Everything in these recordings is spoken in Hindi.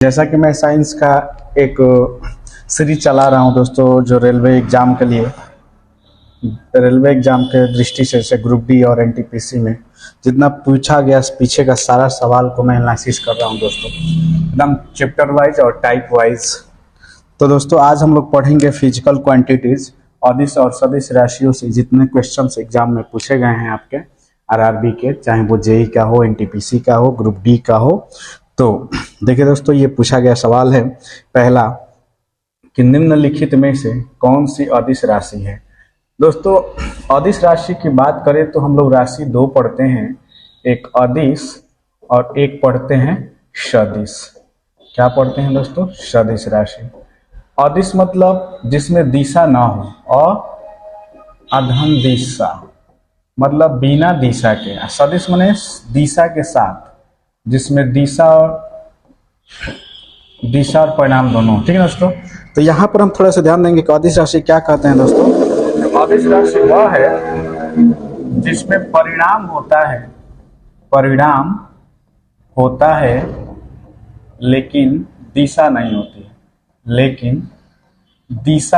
जैसा कि मैं साइंस का एक सीरीज चला रहा हूं दोस्तों, जो रेलवे एग्जाम के लिए, रेलवे एग्जाम के दृष्टि से जैसे ग्रुप डी और एनटीपीसी में जितना पूछा गया पीछे का सारा सवाल को मैं एनालिसिस कर रहा हूं दोस्तों, एकदम चैप्टर वाइज और टाइप वाइज। तो दोस्तों आज हम लोग पढ़ेंगे फिजिकल क्वांटिटीज, अदिश और सदिश राशियों से जितने क्वेश्चंस एग्जाम में पूछे गए हैं आपके आरआरबी के, चाहे वो जेई का हो, एनटीपीसी का हो, ग्रुप डी का हो। तो देखिए दोस्तों, ये पूछा गया सवाल है पहला कि निम्नलिखित में से कौन सी अदिश राशि है। दोस्तों अदिश राशि की बात करें तो हम लोग राशि दो पढ़ते हैं, एक अदिश और एक पढ़ते हैं सदिश। क्या पढ़ते हैं दोस्तों? सदिश राशि। अदिश मतलब जिसमें दिशा ना हो, और अधम दिशा मतलब बिना दिशा के। सदिश माने दिशा के साथ, जिसमें दिशा और परिणाम दोनों। ठीक है दोस्तों, तो यहाँ पर हम थोड़ा सा ध्यान देंगे कि अदिश राशि क्या कहते हैं दोस्तों। अदिश राशि वह है जिसमें परिणाम होता है लेकिन दिशा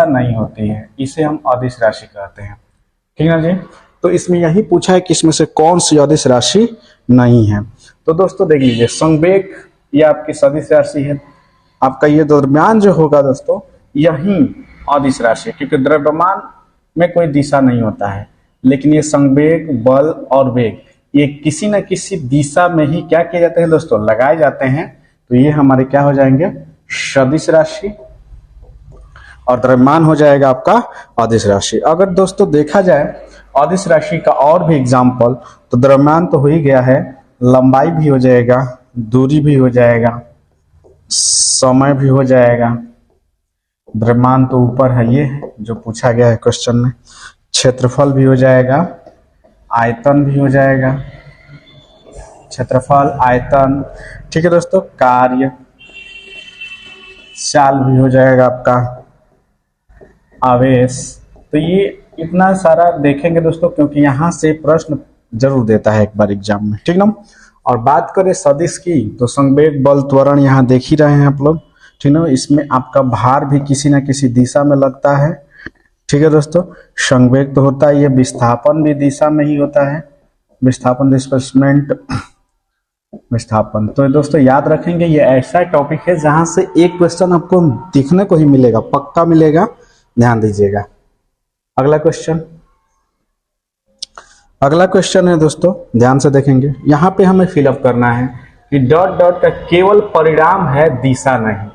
नहीं होती है, इसे हम अदिश राशि कहते हैं। ठीक है ना जी। तो इसमें यही पूछा है कि इसमें से कौन सी अदिश राशि नहीं है। तो दोस्तों देख लीजिए, संवेग ये आपकी सदिश राशि है। आपका ये द्रव्यमान जो होगा दोस्तों, यही अदिश राशि है, क्योंकि द्रव्यमान में कोई दिशा नहीं होता है, लेकिन ये संवेग, बल और वेग ये किसी न किसी दिशा में ही क्या किए जाते हैं दोस्तों, लगाए जाते हैं। तो ये हमारे क्या हो जाएंगे, सदिश राशि, और द्रव्यमान हो जाएगा आपका अदिश राशि। अगर दोस्तों देखा जाए अदिश राशि का और भी एग्जाम्पल, तो द्रव्यमान तो हो ही गया है, लंबाई भी हो जाएगा, दूरी भी हो जाएगा, समय भी हो जाएगा। द्रव्यमान तो ऊपर है, ये है जो पूछा गया है क्वेश्चन में। क्षेत्रफल भी हो जाएगा, आयतन भी हो जाएगा, क्षेत्रफल, आयतन। ठीक है दोस्तों, कार्य, चाल भी हो जाएगा आपका, आवेश। तो ये इतना सारा देखेंगे दोस्तों, क्योंकि यहाँ से प्रश्न जरूर देता है एक बार एग्जाम में। ठीक ना। और बात करें सदिश की, तो संवेग, बल, त्वरण यहाँ देख ही रहे हैं आप लोग। ठीक ना। इसमें आपका भार भी किसी न किसी दिशा में लगता है। ठीक है दोस्तों, संवेग तो होता है, ये विस्थापन भी दिशा में ही होता है, विस्थापन, डिस्प्लेसमेंट, विस्थापन। तो दोस्तों याद रखेंगे, ये ऐसा टॉपिक है जहां से एक क्वेश्चन आपको दिखने को ही मिलेगा, पक्का मिलेगा, ध्यान दीजिएगा। अगला क्वेश्चन है दोस्तों, ध्यान से देखेंगे। यहाँ पे हमें फिलअप करना है कि डॉट डॉट का केवल परिणाम है, दिशा नहीं।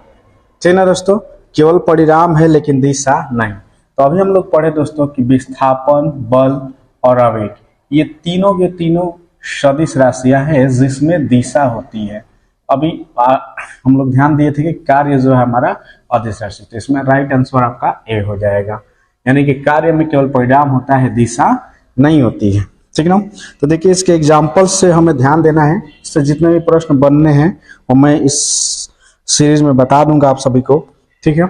ठीक ना दोस्तों, केवल परिणाम है लेकिन दिशा नहीं। तो अभी हम लोग पढ़े दोस्तों कि विस्थापन, बल और आवेग ये तीनों के तीनों सदिश राशियां हैं जिसमें दिशा होती है। अभी हम लोग ध्यान दिए थे कि कार्य जो है हमारा अदिश राशि, तो इसमें राइट आंसर आपका ए हो जाएगा, यानी कि कार्य में केवल परिणाम होता है, दिशा नहीं होती है। ठीक ना। तो देखिए इसके एग्जाम्पल से हमें ध्यान देना है, इससे जितने भी प्रश्न बनने हैं वो मैं इस सीरीज में बता दूंगा आप सभी को। ठीक है।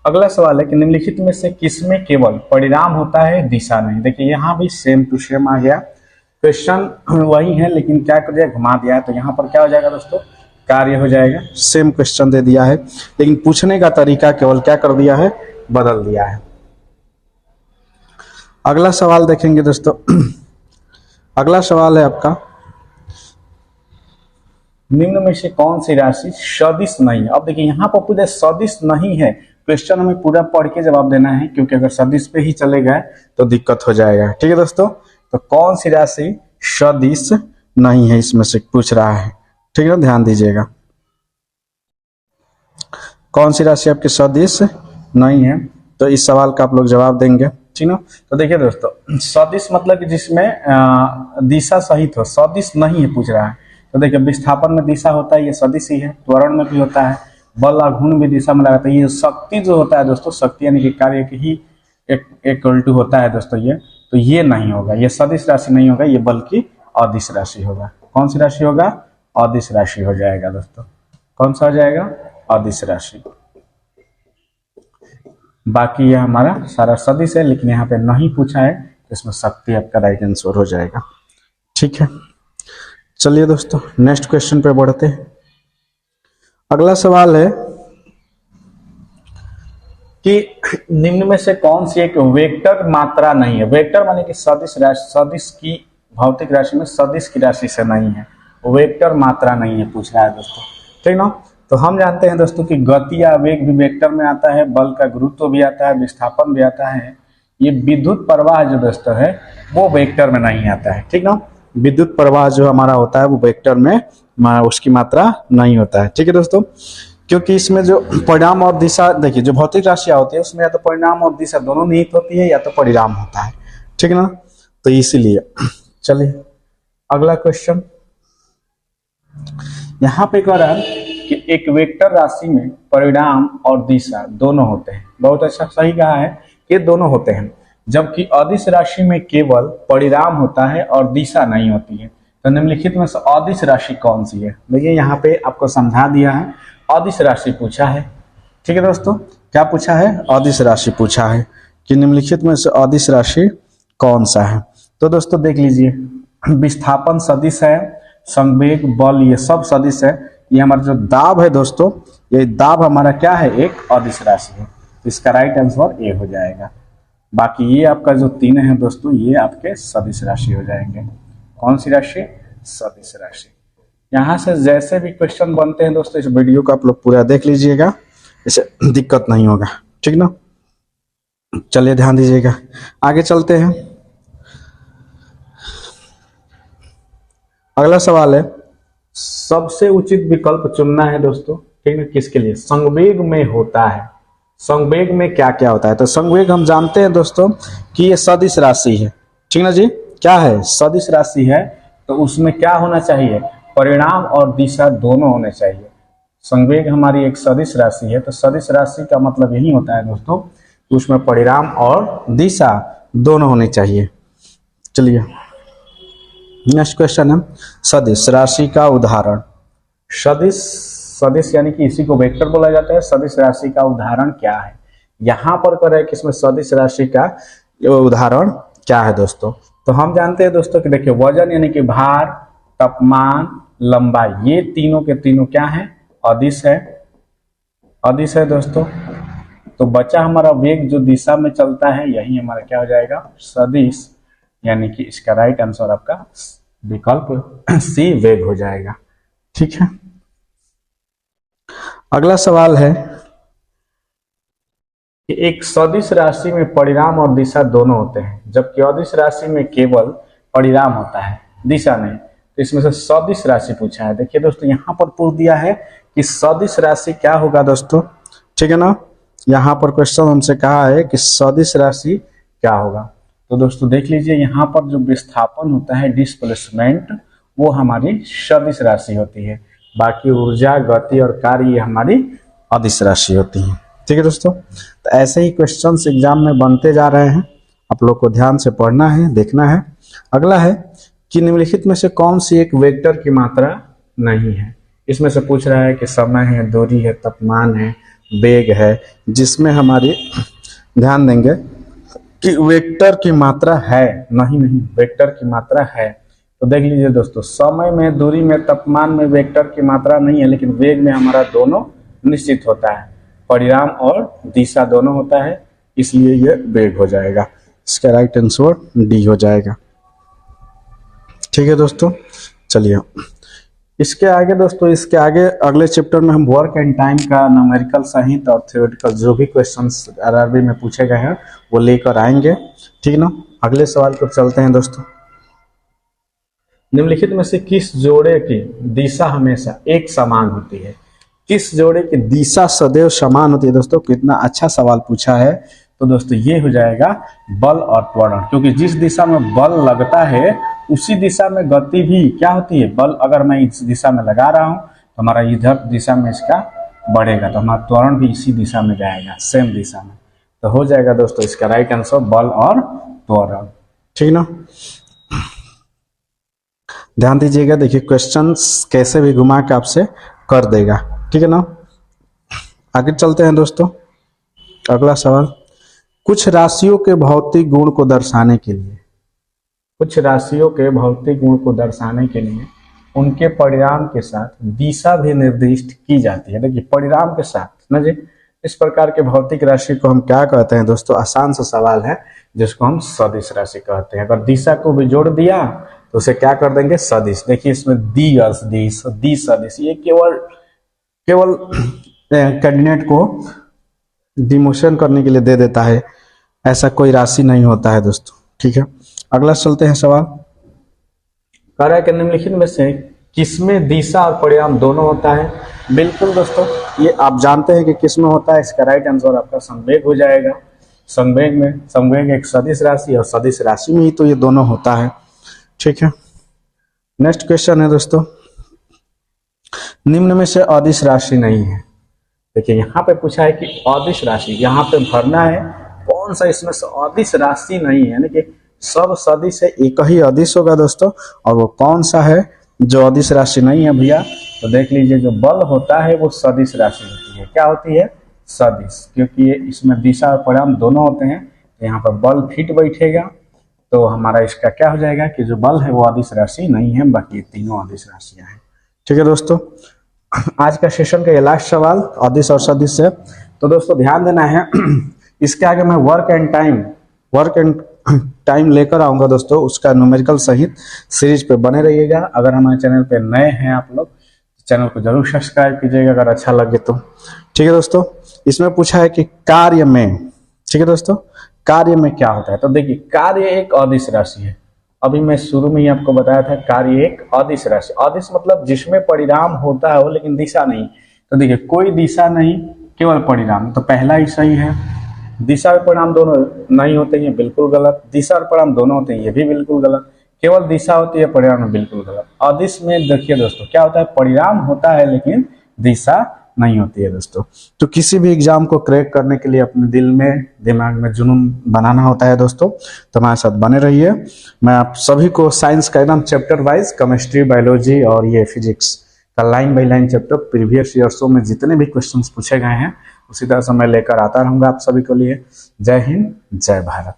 अगला सवाल है कि निम्नलिखित में से किसमें केवल परिणाम होता है, दिशा नहीं। देखिए यहाँ भी सेम टू सेम आ गया, क्वेश्चन वही है लेकिन क्या कर दिया, घुमा दिया है। तो यहाँ पर क्या हो जाएगा दोस्तों, कार्य हो जाएगा। सेम क्वेश्चन दे दिया है, लेकिन पूछने का तरीका केवल क्या कर दिया है, बदल दिया है। अगला सवाल देखेंगे दोस्तों। अगला सवाल है आपका, निम्न में से कौन सी राशि सदिश नहीं है। अब देखिए यहाँ पर पूरा सदिश नहीं है, क्वेश्चन हमें पूरा पढ़ के जवाब देना है, क्योंकि अगर सदिश पे ही चले गए तो दिक्कत हो जाएगा। ठीक है दोस्तों, तो कौन सी राशि सदिश नहीं है इसमें से पूछ रहा है। ठीक है, ध्यान दीजिएगा, कौन सी राशि आपकी सदिश नहीं है, तो इस सवाल का आप लोग जवाब देंगे। ठीक है। तो देखिए दोस्तों, सदिश मतलब कि जिसमें दिशा सहित हो, सदिश नहीं है पूछ रहा है। तो देखिए विस्थापन में दिशा होता है, ये सदिश ही है। त्वरण में भी होता है, बल और घूर्ण भी दिशा में लगाता है। ये शक्ति जो होता है दोस्तों, शक्ति यानी कि कार्य की ही एक उल्टू होता है दोस्तों ये, तो ये नहीं होगा, ये सदिश राशि नहीं होगा, ये बल्कि अदिश राशि होगा। कौन सी राशि होगा, अदिश राशि हो जाएगा दोस्तों। कौन सा हो जाएगा, अदिश राशि। बाकी ये हमारा सारा सदिश है, लेकिन यहाँ पे नहीं पूछा है, तो इसमें शक्ति आपका राइट आंसर हो जाएगा। ठीक है, चलिए दोस्तों नेक्स्ट क्वेश्चन पे बढ़ते हैं। अगला सवाल है कि निम्न में से कौन सी एक वेक्टर मात्रा नहीं है। वेक्टर माने कि सदिश राशि, सदिश की भौतिक राशि में सदिश की राशि से नहीं है, वेक्टर मात्रा नहीं है पूछ रहा है दोस्तों, ठीक ना। तो हम जानते हैं दोस्तों कि गति या वेग भी वेक्टर में आता है, बल का गुरुत्व भी आता है, विस्थापन भी आता है। ये विद्युत प्रवाह जो दोस्तों है वो वेक्टर में नहीं आता है, ठीक ना। विद्युत प्रवाह जो हमारा होता है वो वेक्टर में उसकी मात्रा नहीं होता है, ठीक है दोस्तों। क्योंकि इसमें जो परिणाम और दिशा, देखिए जो भौतिक राशियां होती है उसमें या तो परिणाम और दिशा दोनों निहित होती है या तो परिणाम होता है, ठीक ना। तो इसीलिए चलिए अगला क्वेश्चन यहाँ पे कह रहा है कि एक वेक्टर राशि में परिणाम और दिशा दोनों होते हैं। बहुत अच्छा, सही कहा है कि दोनों होते हैं, जबकि अदिश राशि में केवल परिणाम होता है और दिशा नहीं होती है। तो निम्नलिखित में से अदिश राशि कौन सी है। देखिए यहाँ पे आपको समझा दिया है, अदिश राशि पूछा है, ठीक है दोस्तों। क्या पूछा है? अदिश राशि पूछा है कि निम्नलिखित में से अदिश राशि कौन सा है। तो दोस्तों देख लीजिए, विस्थापन सदिश है, संवेग, बल, ये सब सदिश है। ये हमारा जो दाब है दोस्तों, ये दाब हमारा क्या है? एक अदिश राशि है। तो इसका राइट आंसर ए हो जाएगा। बाकी ये आपका जो तीन है दोस्तों, ये आपके सदिश राशि हो जाएंगे। कौन सी राशि? सदिश राशि। यहाँ से जैसे भी क्वेश्चन बनते हैं दोस्तों, इस वीडियो को आप लोग पूरा देख लीजिएगा, इसे दिक्कत नहीं होगा, ठीक ना। चलिए ध्यान दीजिएगा, आगे चलते हैं। अगला सवाल है, सबसे उचित विकल्प चुनना है दोस्तों, ठीक है। किसके लिए? संवेग में होता है। संवेग में क्या क्या होता है? तो संवेग हम जानते हैं दोस्तों कि ये सदिश राशि है, ठीक ना जी। क्या है? सदिश राशि है। तो उसमें क्या होना चाहिए? परिणाम और दिशा दोनों होने चाहिए। संवेग हमारी एक सदिश राशि है, तो सदिश राशि का मतलब यही होता है दोस्तों कि उसमें परिणाम और दिशा दोनों होने चाहिए। चलिए नेक्स्ट क्वेश्चन है, सदिश राशि का उदाहरण। सदिश यानी कि इसी को वेक्टर बोला जाता है। सदिश राशि का उदाहरण क्या है? यहाँ पर कर रहे कि इसमें सदिश राशि का उदाहरण क्या है दोस्तों। तो हम जानते हैं दोस्तों कि देखिए, वजन यानी कि भार, तापमान, लंबाई, ये तीनों के तीनों क्या है? अदिश है। अदिश है दोस्तों। तो बचा हमारा वेग जो दिशा में चलता है, यही हमारा क्या हो जाएगा? सदिश। यानी कि इसका राइट आंसर आपका विकल्प सी, वेग हो जाएगा, ठीक है। अगला सवाल है कि एक सदिश राशि में परिणाम और दिशा दोनों होते हैं, जबकि अदिश राशि में केवल परिणाम होता है, दिशा नहीं। तो इसमें से सदिश राशि पूछा है। देखिए दोस्तों, यहाँ पर पूछ दिया है कि सदिश राशि क्या होगा दोस्तों, ठीक है ना। यहाँ पर क्वेश्चन हमसे कहा है कि सदिश राशि क्या होगा। तो दोस्तों देख लीजिए, यहाँ पर जो विस्थापन होता है, डिस्प्लेसमेंट, वो हमारी सदिश राशि होती है। बाकी ऊर्जा, गति और कार्य ये हमारी अदिश राशि होती है, ठीक है दोस्तों। तो ऐसे ही क्वेश्चंस एग्जाम में बनते जा रहे हैं, आप लोग को ध्यान से पढ़ना है, देखना है। अगला है कि निम्नलिखित में से कौन सी एक वेक्टर की मात्रा नहीं है। इसमें से पूछ रहा है कि समय है, दूरी है, तापमान है, वेग है, जिसमें हमारी ध्यान देंगे कि वेक्टर की मात्रा है। नहीं, वेक्टर की मात्रा है। तो देख लीजिए दोस्तों, समय में, दूरी में, तापमान में वेक्टर की मात्रा नहीं है, लेकिन वेग में हमारा दोनों निश्चित होता है। परिणाम और दिशा दोनों होता है, इसलिए ये वेग हो जाएगा। इसका राइट आंसर डी हो जाएगा, ठीक है दोस्तों। चलिए इसके आगे दोस्तों, इसके आगे अगले चैप्टर में हम वर्क एंड टाइम का न्यूमेरिकल सहित और थ्योरेटिकल जो भी क्वेश्चंस आरआरबी में पूछे गए हैं वो लेकर आएंगे, ठीक ना। अगले सवाल को चलते हैं दोस्तों। निम्नलिखित में से किस जोड़े की दिशा हमेशा एक समान होती है? किस जोड़े की दिशा सदैव समान होती है दोस्तों? कितना अच्छा सवाल पूछा है। तो दोस्तों ये हो जाएगा बल और त्वरण, क्योंकि जिस दिशा में बल लगता है उसी दिशा में गति भी क्या होती है? बल अगर मैं इस दिशा में लगा रहा हूं तो हमारा इधर दिशा में इसका बढ़ेगा, तो हमारा त्वरण भी इसी दिशा में जाएगा, सेम दिशा में। तो हो जाएगा दोस्तों इसका राइट आंसर बल और त्वरण, ठीक ना। ध्यान दीजिएगा, देखिए क्वेश्चंस कैसे भी घुमा के आपसे कर देगा, ठीक है ना। आगे चलते हैं दोस्तों। अगला सवाल, कुछ राशियों के भौतिक गुण को दर्शाने के लिए, कुछ राशियों के भौतिक गुण को दर्शाने के लिए उनके परिणाम के साथ दिशा भी निर्दिष्ट की जाती है। देखिए परिणाम के साथ ना जी, इस प्रकार के भौतिक राशि को हम क्या कहते हैं दोस्तों, आसान सा सवाल है जिसको हम सदिश राशि कहते हैं। अगर दिशा को भी जोड़ दिया तो उसे क्या कर देंगे, सदिश। देखिए इसमें दी अर्थ दी सदिश, ये केवल कैंडिडेट को डिमोशन करने के लिए दे देता है, ऐसा कोई राशि नहीं होता है दोस्तों। ठीक है, अगला चलते हैं सवाल। कह रहा है कि निम्नलिखित में से किसमें दिशा और परिणाम दोनों होता है। बिल्कुल दोस्तों, ये आप जानते हैं कि किसमें होता है। इसका राइट आंसर आपका संवेग हो जाएगा। संवेग एक सदिश राशि और सदिश राशि में ही तो ये दोनों होता है। ठीक है, नेक्स्ट क्वेश्चन है दोस्तों, निम्न में से अदिश राशि नहीं है। देखिए यहाँ पे पूछा है कि अदिश राशि, यहाँ पे भरना है कौन सा इसमें से अदिश राशि नहीं है, यानी कि सब सदिश है, एक ही अदिश होगा दोस्तों, और वो कौन सा है जो अदिश राशि नहीं है भैया। तो देख लीजिए, जो बल होता है वो सदिश राशि होती है। क्या होती है, सदिश, क्योंकि ये इसमें दिशा और परिणाम दोनों होते हैं। तो यहाँ पर बल फिट बैठेगा तो हमारा इसका क्या हो जाएगा कि जो बल है वो अदिश राशि नहीं है, बाकी तीनों अदिश राशियां हैं। ठीक है दोस्तों, आज का सेशन का ये लास्ट सवाल अदिश और सदिश से। तो दोस्तों ध्यान देना है, इसके आगे मैं वर्क एंड टाइम लेकर आऊंगा दोस्तों, उसका न्यूमेरिकल सहित सीरीज पे बने रहिएगा। अगर हमारे चैनल पे नए हैं आप लोग, चैनल को जरूर सब्सक्राइब कीजिएगा अगर अच्छा लगे तो। ठीक है दोस्तों, इसमें पूछा है कि कार्य में, ठीक है दोस्तों, कार्य में क्या होता है। तो देखिए कार्य एक अदिश राशि है। अभी मैं शुरू में ही आपको बताया था, कार्य एक अदिश राशि। अदिश मतलब जिसमें परिणाम होता है वो लेकिन दिशा नहीं। तो देखिए कोई दिशा नहीं, केवल परिणाम, तो पहला ही सही है। दिशा और परिणाम दोनों नहीं होते हैं, बिल्कुल गलत। दिशा और परिणाम दोनों होते हैं, ये भी बिल्कुल गलत। केवल दिशा होती है, परिणाम बिल्कुल गलत। अदिश में देखिए दोस्तों क्या होता है, परिणाम होता है लेकिन दिशा नहीं होती है दोस्तों। तो किसी भी एग्जाम को क्रैक करने के लिए अपने दिमाग में जुनून बनाना होता है दोस्तों। तो हमारे साथ बने रहिए। मैं आप सभी को साइंस का एकदम चैप्टर वाइज, केमिस्ट्री, बायोलॉजी और ये फिजिक्स का line by line chapter previous ईयर्सों में जितने भी क्वेश्चंस पूछे गए हैं उसी तरह से मैं लेकर आता रहूंगा आप सभी के लिए। जय हिंद, जय भारत।